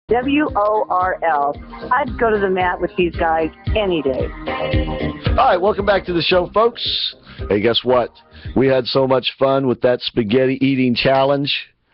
WORL. I'd go to the mat with these guys any day. All right, welcome back to the show, folks. Hey, guess what? We had so much fun with that spaghetti eating challenge.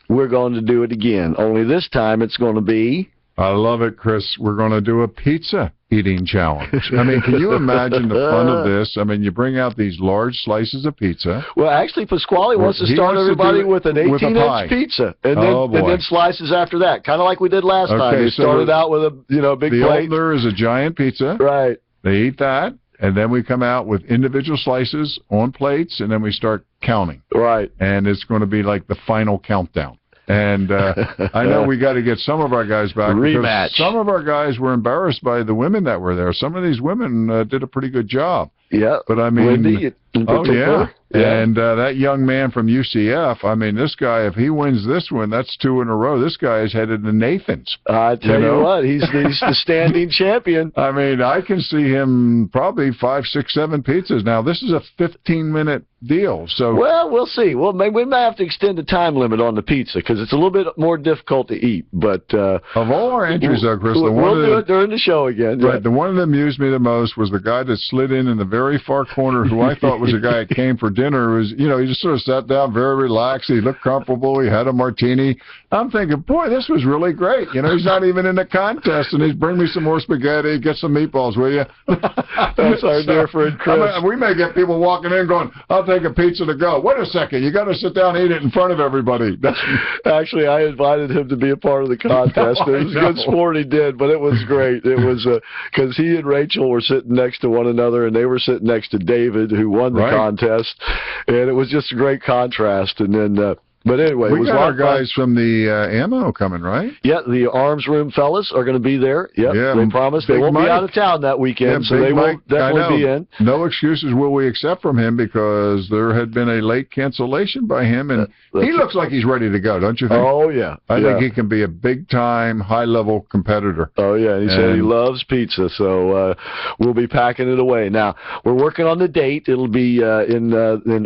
We're going to do it again. Only this time it's going to be... I love it, Chris. We're going to do a pizza eating challenge. I mean, can you imagine the fun of this? I mean, you bring out these large slices of pizza. Well, actually, Pasquale wants to start everybody with an 18-inch pizza, and then slices after that, kind of like we did last time. They started out with a big plate. The opener is a giant pizza. Right. They eat that, and then we come out with individual slices on plates, and then we start counting. Right. And it's going to be like the final countdown. And I know we got to get some of our guys back. Rematch. Because some of our guys were embarrassed by the women that were there. Some of these women did a pretty good job. Yeah. But I mean, Wendy, yeah. And that young man from UCF, I mean, this guy, if he wins this one, that's 2 in a row. This guy is headed to Nathan's. I tell you what, he's the standing champion. I mean, I can see him probably 5, 6, 7 pizzas. Now, this is a 15-minute deal. So we'll see. Well, maybe we may have to extend the time limit on the pizza because it's a little bit more difficult to eat. But of all our entries, though, Chris, we'll do it during the show again. Right. Yeah. The one that amused me the most was the guy that slid in the very far corner, who I thought was a guy that came for dinner. It was, he just sort of sat down, very relaxed. He looked comfortable. He had a martini. I'm thinking, boy, this was really great. He's not even in the contest, and he's bring me some more spaghetti, get some meatballs, will you? That's our dear friend Chris. We may get people walking in going, I'll take a pizza to go. Wait a second, you got to sit down and eat it in front of everybody. Actually, I invited him to be a part of the contest. It was a good sport he did, but it was great. It was because he and Rachel were sitting next to one another, and they were sitting next to David, who won the contest, and it was just a great contrast. And then but anyway, we got our guys from the ammo coming, right? Yeah, the Arms Room fellas are going to be there. Yep, yeah, they promised they won't be out of town that weekend, so they will definitely be in. No excuses will we accept from him because there had been a late cancellation by him, and he looks like he's ready to go, don't you think? Oh, yeah. I think he can be a big-time, high-level competitor. Oh, yeah, and he said he loves pizza, so we'll be packing it away. Now, we're working on the date. It'll be in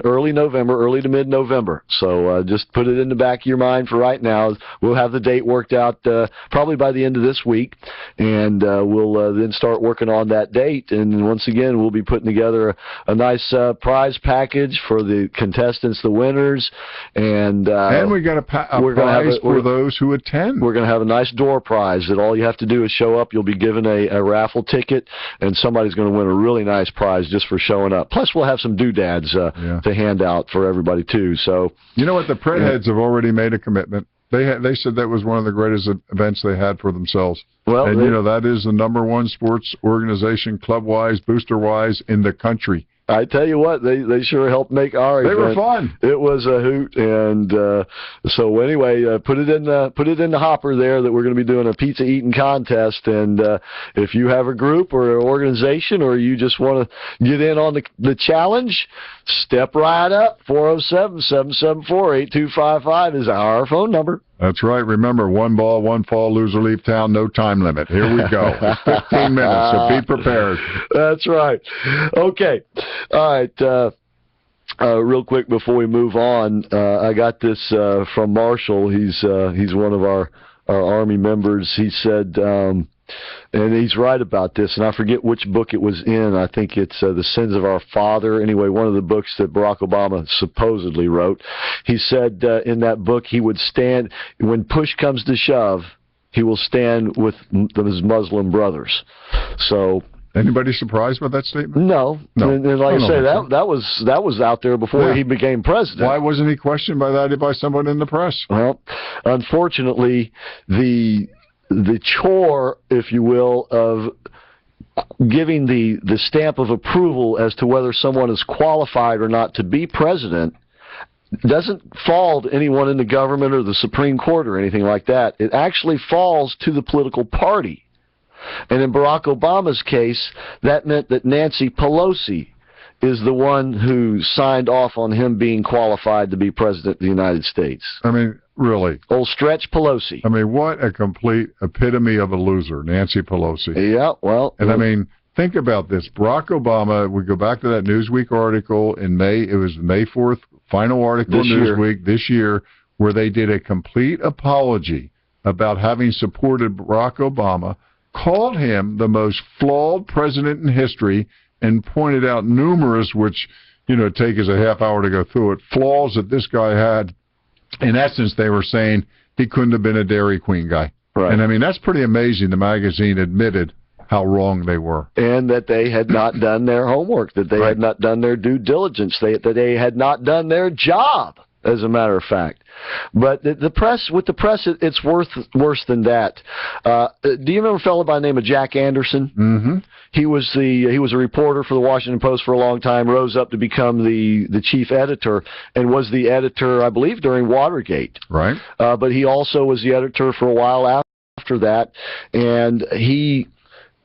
early November, early to mid-November, so just put it in the back of your mind for right now. We'll have the date worked out probably by the end of this week, and we'll then start working on that date. And once again, we'll be putting together a nice prize package for the contestants, the winners, and we got a prize for those who attend. We're going to have a nice door prize that all you have to do is show up. You'll be given a raffle ticket, and somebody's going to win a really nice prize just for showing up. Plus, we'll have some doodads to hand out for everybody too. So you know what, the print heads have already made a commitment. They said that was one of the greatest events they had for themselves. Well, and that is the #1 sports organization, club-wise, booster-wise, in the country. I tell you what, they sure helped make our event. They were fun. It was a hoot, and so anyway, put it in the hopper there that we're going to be doing a pizza eating contest. And if you have a group or an organization, or you just want to get in on the challenge, step right up. 407-774-8255 is our phone number. That's right. Remember, 1 ball, 1 fall, loser leave town, no time limit. Here we go. It's 15 minutes, so be prepared. That's right. Okay. All right. Real quick before we move on, I got this from Marshall. He's one of our Army members. He said, and he's right about this, and I forget which book it was in. I think it's The Sins of Our Father. Anyway, one of the books that Barack Obama supposedly wrote. He said in that book he would stand, when push comes to shove, he will stand with his Muslim brothers. So... Anybody surprised by that statement? No. And like I say, that was out there before he became president. Why wasn't he questioned by someone in the press? Well, unfortunately, the chore, if you will, of giving the stamp of approval as to whether someone is qualified or not to be president doesn't fall to anyone in the government or the Supreme Court or anything like that. It actually falls to the political party. And in Barack Obama's case, that meant that Nancy Pelosi is the one who signed off on him being qualified to be president of the United States. I mean, really? Old Stretch Pelosi. I mean, what a complete epitome of a loser, Nancy Pelosi. Yeah, well... And I mean, think about this. Barack Obama, we go back to that Newsweek article in May. It was May 4th, final article in Newsweek this year, where they did a complete apology about having supported Barack Obama, called him the most flawed president in history, and pointed out numerous, which, take us a half hour to go through it, flaws that this guy had. In essence, they were saying he couldn't have been a Dairy Queen guy. Right. And, I mean, that's pretty amazing. The magazine admitted how wrong they were. And that they had not done their homework, that they had not done their due diligence, that they had not done their job, as a matter of fact. But the press, it's worse than that. Do you remember a fellow by the name of Jack Anderson? Mm-hmm. He was a reporter for the Washington Post for a long time, rose up to become the chief editor, and was the editor, I believe, during Watergate. Right. But he also was the editor for a while after that, and he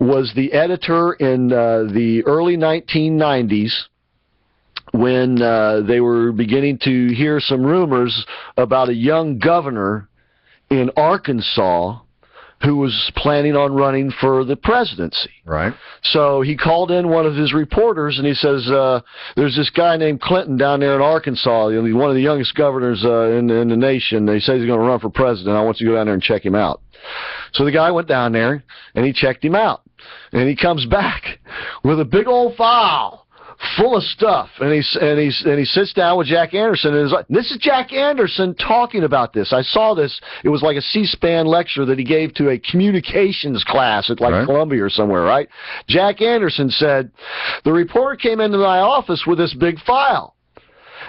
was the editor in the early 1990s when they were beginning to hear some rumors about a young governor in Arkansas who was planning on running for the presidency. Right. So he called in one of his reporters, and he says, there's this guy named Clinton down there in Arkansas, one of the youngest governors in the nation. He says he's going to run for president. I want you to go down there and check him out. So the guy went down there, and he checked him out. And he comes back with a big old file full of stuff, and he sits down with Jack Anderson, and is like, this is Jack Anderson talking about this. I saw this. It was like a C-SPAN lecture that he gave to a communications class at Columbia or somewhere, right? Jack Anderson said, the reporter came into my office with this big file,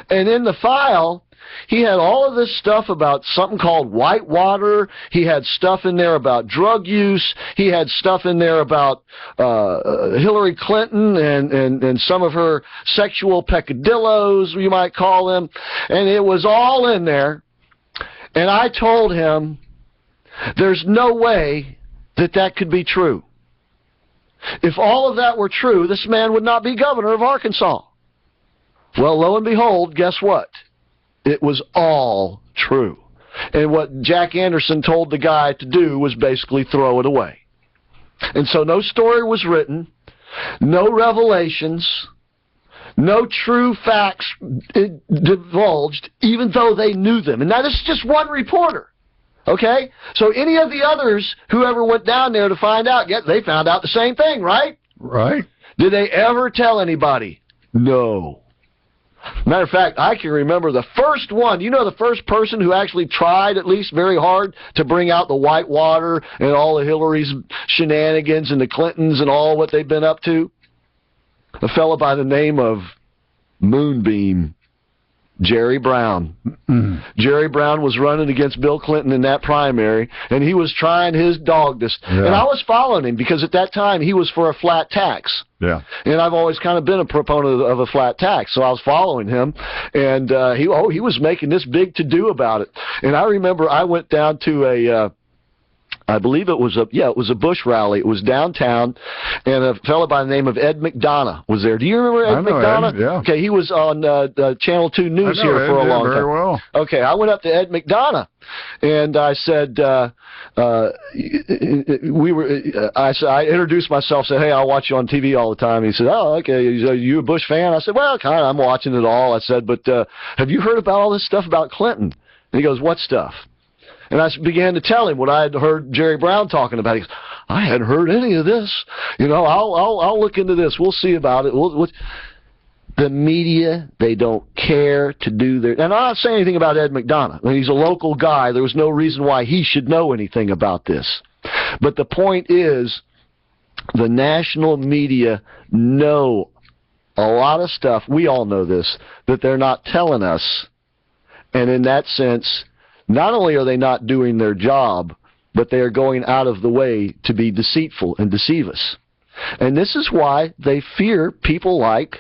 and in the file, he had all of this stuff about something called whitewater. He had stuff in there about drug use. He had stuff in there about Hillary Clinton and some of her sexual peccadillos, you might call them. And it was all in there. And I told him, there's no way that could be true. If all of that were true, this man would not be governor of Arkansas. Well, lo and behold, guess what? It was all true. And what Jack Anderson told the guy to do was basically throw it away. And so no story was written, no revelations, no true facts divulged, even though they knew them. And now this is just one reporter. Okay? So any of the others, whoever went down there to find out, they found out the same thing, right? Right. Did they ever tell anybody? No. Matter of fact, I can remember the first one. The first person who actually tried, at least very hard, to bring out the whitewater and all of Hillary's shenanigans and the Clintons and all what they've been up to? A fellow by the name of Moonbeam, Jerry Brown. Jerry Brown was running against Bill Clinton in that primary, and he was trying his dogdest. Yeah. And I was following him because at that time he was for a flat tax. Yeah. And I've always kind of been a proponent of a flat tax, so I was following him, and he was making this big to-do about it. And I remember I went down to I believe it was a Bush rally. It was downtown, and a fellow by the name of Ed McDonough was there. Do you remember Ed McDonough? Ed, yeah. Okay, he was on Channel 2 News here for a long time. Very well. Okay, I went up to Ed McDonough, and I said, I introduced myself, said, hey, I'll watch you on TV all the time. He said, oh, okay, are you a Bush fan? I said, well, kind of, I'm watching it all. I said, but have you heard about all this stuff about Clinton? And he goes, what stuff? And I began to tell him what I had heard Jerry Brown talking about. He goes, I hadn't heard any of this. I'll look into this. We'll see about it. The media, they don't care to do their... And I'm not saying anything about Ed McDonough. I mean, he's a local guy. There was no reason why he should know anything about this. But the point is, the national media know a lot of stuff. We all know this, that they're not telling us. And in that sense, not only are they not doing their job, but they are going out of the way to be deceitful and deceive us. And this is why they fear people like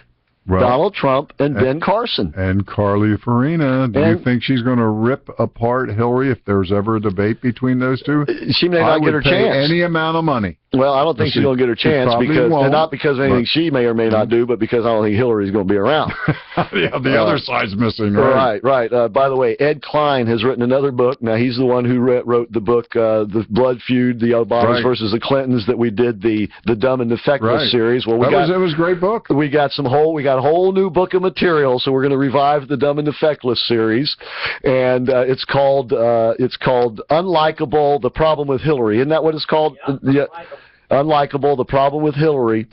Donald Trump and Ben Carson. And Carly Farina. Do you think she's going to rip apart Hillary if there's ever a debate between those two? She may not get her chance. Any amount of money Well, I don't think she's going to get her chance and not because of anything she may or may not do, but because I don't think Hillary's going to be around. Yeah, the other side's missing, right? Right. By the way, Ed Klein has written another book. Now, he's the one who wrote the book, The Blood Feud, the Obamas versus the Clintons, that we did the Dumb and the Feckless series. Well, it was a great book. We got a whole new book of material, so we're going to revive the Dumb and the Feckless series, and it's called Unlikable: The Problem with Hillary. Isn't that what it's called? Yeah. Unlikable: The Problem with Hillary.